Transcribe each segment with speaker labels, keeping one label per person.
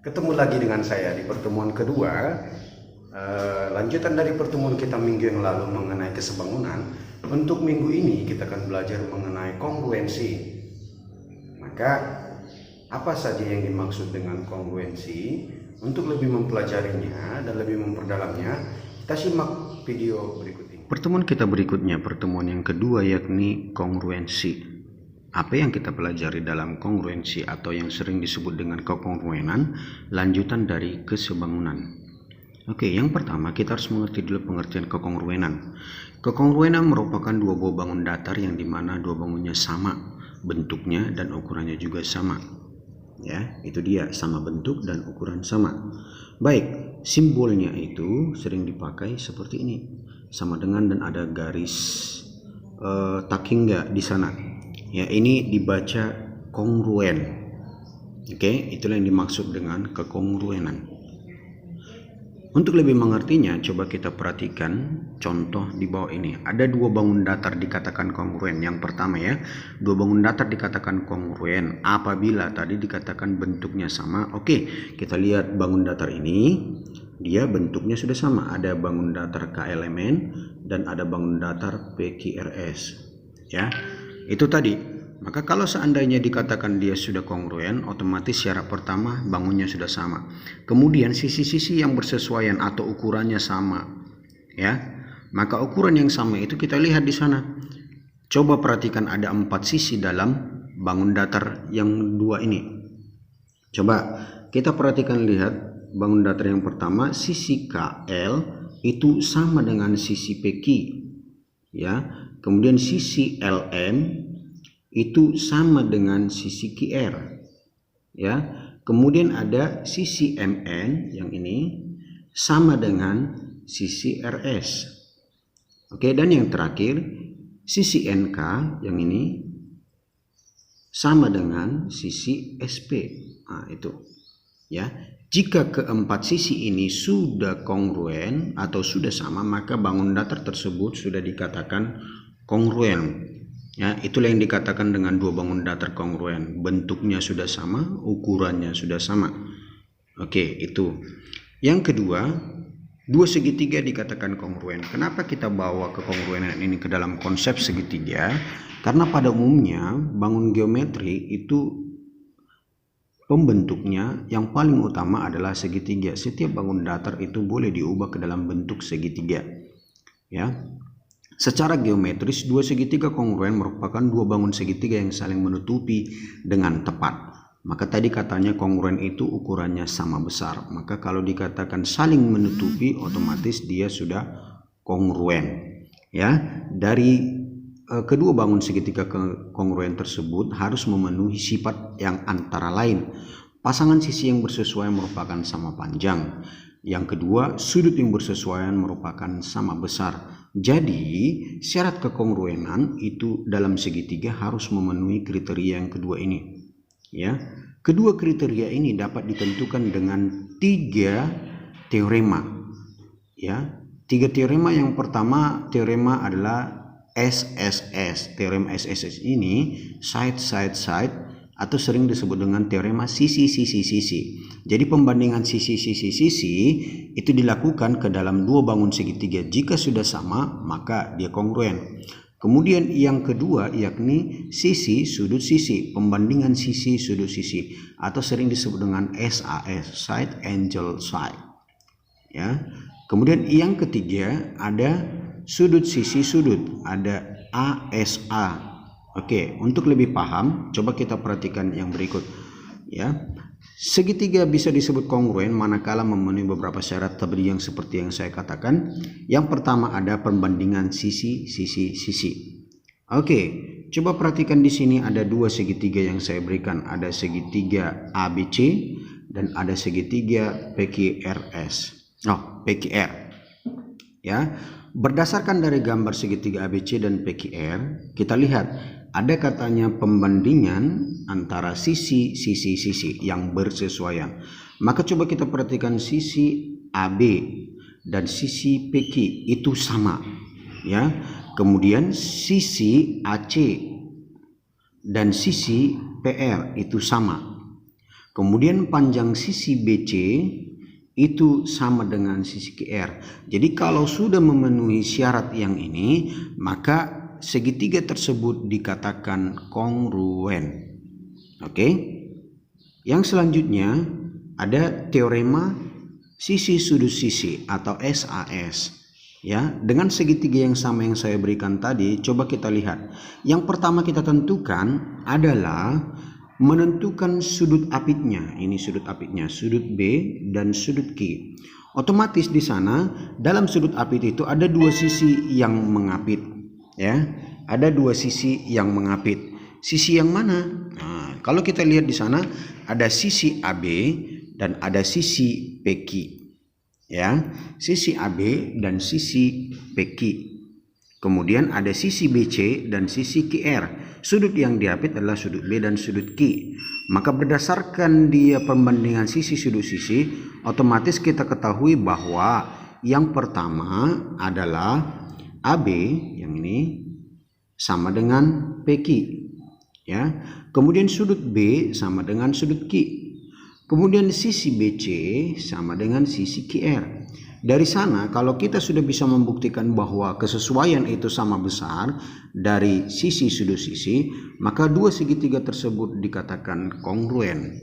Speaker 1: Ketemu lagi dengan saya di pertemuan kedua, lanjutan dari pertemuan kita minggu yang lalu mengenai kesebangunan. Untuk minggu ini kita akan belajar mengenai kongruensi. Maka apa saja yang dimaksud dengan kongruensi? Untuk lebih mempelajarinya dan lebih memperdalamnya, kita simak video berikut ini. Pertemuan kita berikutnya, pertemuan yang kedua, yakni kongruensi. Apa yang kita pelajari dalam kongruensi atau yang sering disebut dengan kekongruenan, lanjutan dari kesebangunan. Oke, yang pertama kita harus mengerti dulu pengertian kekongruenan. Kekongruenan merupakan dua buah bangun datar yang dimana dua bangunnya sama bentuknya dan ukurannya juga sama. Ya, itu dia, sama bentuk dan ukuran sama. Baik, simbolnya itu sering dipakai seperti ini, sama dengan dan ada garis taking di sana. Ya, ini dibaca kongruen. Oke, itulah yang dimaksud dengan kekongruenan. Untuk lebih mengertinya, coba kita perhatikan contoh di bawah ini. Ada dua bangun datar dikatakan kongruen. Yang pertama ya, dua bangun datar dikatakan kongruen apabila tadi dikatakan bentuknya sama. Oke, kita lihat bangun datar ini, dia bentuknya sudah sama. Ada bangun datar K elemen dan ada bangun datar PQRS. Ya. Itu tadi. Maka kalau seandainya dikatakan dia sudah kongruen, otomatis syarat pertama bangunnya sudah sama. Kemudian sisi-sisi yang bersesuaian atau ukurannya sama, ya. Maka ukuran yang sama itu kita lihat di sana. Coba perhatikan, ada 4 sisi dalam bangun datar yang dua ini. Coba kita perhatikan, lihat bangun datar yang pertama, sisi KL itu sama dengan sisi PQ, ya. Kemudian sisi LM itu sama dengan sisi QR, ya. Kemudian ada sisi MN yang ini sama dengan sisi RS. Oke, dan yang terakhir sisi NK yang ini sama dengan sisi SP. Nah, itu ya. Jika keempat sisi ini sudah kongruen atau sudah sama, maka bangun datar tersebut sudah dikatakan kongruen. Ya, itulah yang dikatakan dengan dua bangun datar kongruen. Bentuknya sudah sama, ukurannya sudah sama. Oke, itu. Yang kedua, dua segitiga dikatakan kongruen. Kenapa kita bawa kekongruenan ini ke dalam konsep segitiga? Karena pada umumnya bangun geometri itu pembentuknya yang paling utama adalah segitiga. Setiap bangun datar itu boleh diubah ke dalam bentuk segitiga. Ya. Secara geometris, dua segitiga kongruen merupakan dua bangun segitiga yang saling menutupi dengan tepat. Maka tadi katanya kongruen itu ukurannya sama besar. Maka kalau dikatakan saling menutupi, otomatis dia sudah kongruen. Ya, dari kedua bangun segitiga kongruen tersebut harus memenuhi sifat yang antara lain. Pasangan sisi yang bersesuaian merupakan sama panjang. Yang kedua, sudut yang bersesuaian merupakan sama besar. Jadi, syarat kekongruenan itu dalam segitiga harus memenuhi kriteria yang kedua ini. Ya, kedua kriteria ini dapat ditentukan dengan 3 teorema. Ya, 3 teorema. Yang pertama teorema adalah SSS. Teorema SSS ini side side side atau sering disebut dengan teorema sisi-sisi-sisi. Jadi pembandingan sisi-sisi-sisi itu dilakukan ke dalam dua bangun segitiga. Jika sudah sama, maka dia kongruen. Kemudian yang kedua yakni sisi sudut sisi, pembandingan sisi sudut sisi atau sering disebut dengan SAS, side angle side. Ya. Kemudian yang ketiga ada sudut sisi sudut, ada ASA. Oke, untuk lebih paham, coba kita perhatikan yang berikut. Ya, segitiga bisa disebut kongruen manakala memenuhi beberapa syarat tadi yang seperti yang saya katakan. Yang pertama ada perbandingan sisi. Oke, coba perhatikan di sini ada dua segitiga yang saya berikan. Ada segitiga ABC dan ada segitiga PQRS. PQR. Ya, berdasarkan dari gambar segitiga ABC dan PQR, kita lihat ada katanya pembandingan antara sisi yang bersesuaian. Maka coba kita perhatikan sisi AB dan sisi PQ itu sama, ya. Kemudian sisi AC dan sisi PR itu sama. Kemudian panjang sisi BC itu sama dengan sisi QR. Jadi kalau sudah memenuhi syarat yang ini, maka segitiga tersebut dikatakan kongruen. Oke. Yang selanjutnya ada teorema sisi sudut sisi atau SAS. Ya, dengan segitiga yang sama yang saya berikan tadi, coba kita lihat. Yang pertama kita tentukan adalah menentukan sudut apitnya. Ini sudut apitnya, sudut B dan sudut Q. Otomatis di sana dalam sudut apit itu ada dua sisi yang mengapit, ya. Ada dua sisi yang mengapit. Sisi yang mana? Nah, kalau kita lihat di sana ada sisi AB dan ada sisi PQ. Ya, sisi AB dan sisi PQ. Kemudian ada sisi BC dan sisi QR. Sudut yang diapit adalah sudut B dan sudut Q. Maka berdasarkan dia pembandingan sisi sudut sisi, otomatis kita ketahui bahwa yang pertama adalah AB yang ini sama dengan PQ. Ya. Kemudian sudut B sama dengan sudut Q. Kemudian sisi BC sama dengan sisi QR. Dari sana kalau kita sudah bisa membuktikan bahwa kesesuaian itu sama besar dari sisi sudut sisi, maka dua segitiga tersebut dikatakan kongruen.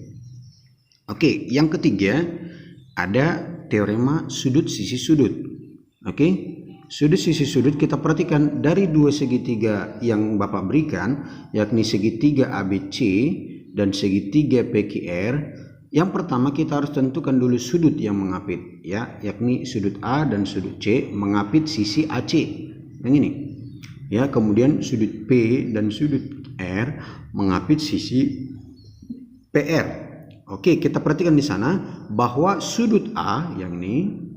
Speaker 1: Oke, yang ketiga ada teorema sudut sisi sudut. Oke, sudut sisi sudut kita perhatikan dari dua segitiga yang Bapak berikan, yakni segitiga ABC dan segitiga PQR. Yang pertama kita harus tentukan dulu sudut yang mengapit, ya, yakni sudut A dan sudut C mengapit sisi AC yang ini, ya. Kemudian sudut P dan sudut R mengapit sisi PR. Oke, kita perhatikan di sana bahwa sudut A yang ini,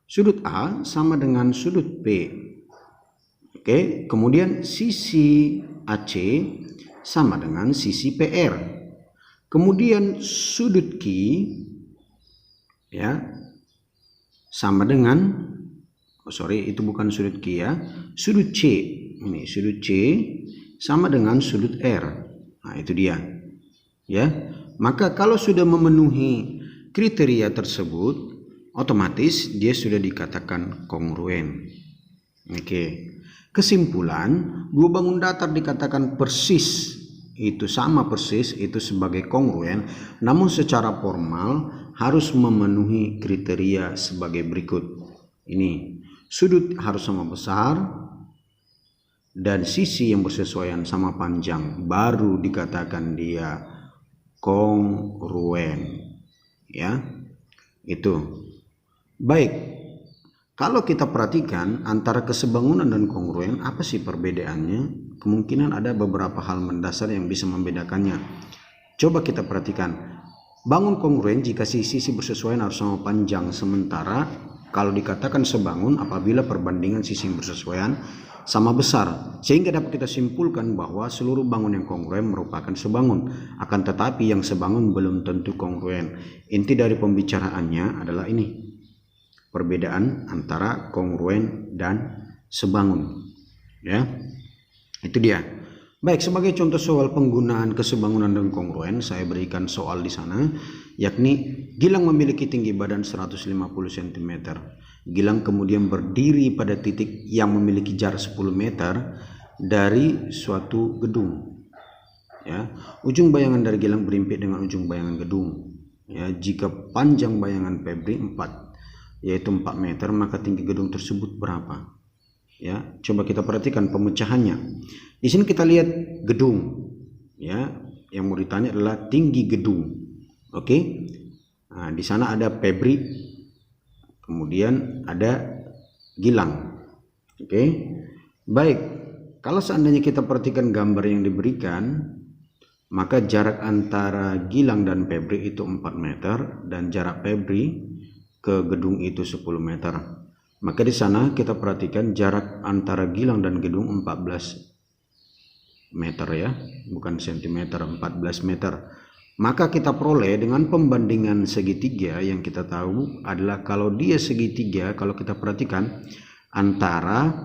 Speaker 1: sudut A sama dengan sudut P. Oke, kemudian sisi AC sama dengan sisi PR. Kemudian sudut Q, ya, sama dengan, itu bukan sudut Q, ya, sudut C. Ini sudut C sama dengan sudut R. Nah, itu dia, ya. Maka kalau sudah memenuhi kriteria tersebut, otomatis dia sudah dikatakan kongruen. Oke. Kesimpulan, dua bangun datar dikatakan persis, itu sama persis, itu sebagai kongruen, namun secara formal harus memenuhi kriteria sebagai berikut. Ini sudut harus sama besar dan sisi yang bersesuaian sama panjang, baru dikatakan dia kongruen, ya. Itu baik. Kalau kita perhatikan antara kesebangunan dan kongruen, apa sih perbedaannya? Kemungkinan ada beberapa hal mendasar yang bisa membedakannya. Coba kita perhatikan. Bangun kongruen jika sisi bersesuaian harus sama panjang, sementara kalau dikatakan sebangun apabila perbandingan sisi yang bersesuaian sama besar. Sehingga dapat kita simpulkan bahwa seluruh bangun yang kongruen merupakan sebangun. Akan tetapi yang sebangun belum tentu kongruen. Inti dari pembicaraannya adalah ini. Perbedaan antara kongruen dan sebangun, ya. Itu dia. Baik, sebagai contoh soal penggunaan kesebangunan dan kongruen, saya berikan soal di sana, yakni Gilang memiliki tinggi badan 150 cm. Gilang kemudian berdiri pada titik yang memiliki jarak 10 meter dari suatu gedung. Ya, ujung bayangan dari Gilang berimpit dengan ujung bayangan gedung. Ya, jika panjang bayangan Febri 4, yaitu 4 meter, maka tinggi gedung tersebut berapa? Ya, coba kita perhatikan pemecahannya. Di sini kita lihat gedung, ya. Yang mau ditanya adalah tinggi gedung. Oke. Nah, di sana ada Febri, kemudian ada Gilang. Oke. Baik. Kalau seandainya kita perhatikan gambar yang diberikan, maka jarak antara Gilang dan Febri itu 4 meter dan jarak Febri ke gedung itu 10 meter. Maka di sana kita perhatikan jarak antara Gilang dan gedung 14 meter, ya, bukan sentimeter, 14 meter. Maka kita peroleh dengan pembandingan segitiga yang kita tahu adalah kalau dia segitiga, kalau kita perhatikan antara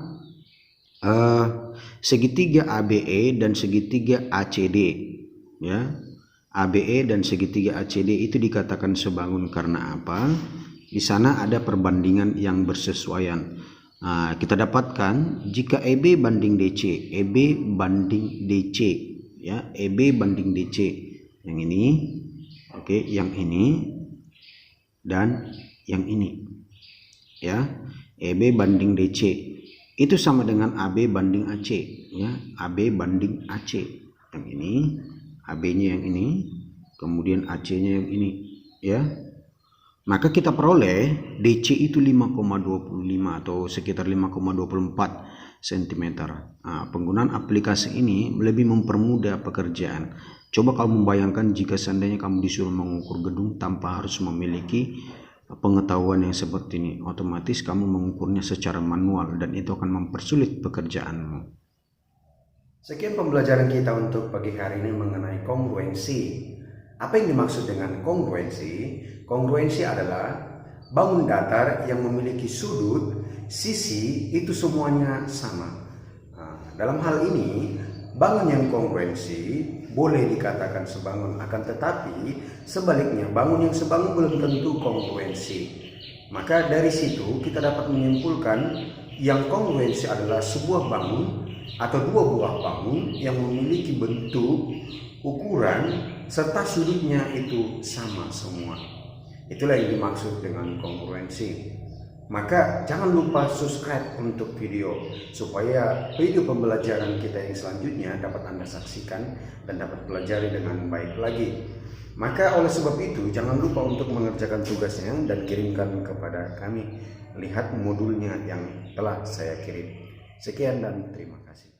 Speaker 1: segitiga ABE dan segitiga ACD, ya. ABE dan segitiga ACD itu dikatakan sebangun karena apa? Di sana ada perbandingan yang bersesuaian. Nah, kita dapatkan jika EB banding DC, EB banding DC, ya, EB banding DC, yang ini, oke, yang ini dan yang ini, ya, EB banding DC itu sama dengan AB banding AC, ya, AB banding AC, yang ini, AB-nya yang ini, kemudian AC-nya yang ini, ya. Maka kita peroleh DC itu 5,25 atau sekitar 5,24 cm. Nah, penggunaan aplikasi ini lebih mempermudah pekerjaan. Coba kamu membayangkan jika seandainya kamu disuruh mengukur gedung tanpa harus memiliki pengetahuan yang seperti ini. Otomatis kamu mengukurnya secara manual dan itu akan mempersulit pekerjaanmu.
Speaker 2: Sekian pembelajaran kita untuk pagi hari ini mengenai kongruensi. Apa yang dimaksud dengan kongruensi? Kongruensi adalah bangun datar yang memiliki sudut, sisi itu semuanya sama. Nah, dalam hal ini, bangun yang kongruensi boleh dikatakan sebangun, akan tetapi sebaliknya bangun yang sebangun belum tentu kongruensi. Maka dari situ kita dapat menyimpulkan yang kongruensi adalah sebuah bangun atau dua buah bangun yang memiliki bentuk, ukuran, serta sudutnya itu sama semua. Itulah yang dimaksud dengan kongruensi. Maka jangan lupa subscribe untuk video supaya video pembelajaran kita yang selanjutnya dapat Anda saksikan dan dapat pelajari dengan baik lagi. Maka oleh sebab itu jangan lupa untuk mengerjakan tugasnya dan kirimkan kepada kami. Lihat modulnya yang telah saya kirim. Sekian dan terima kasih.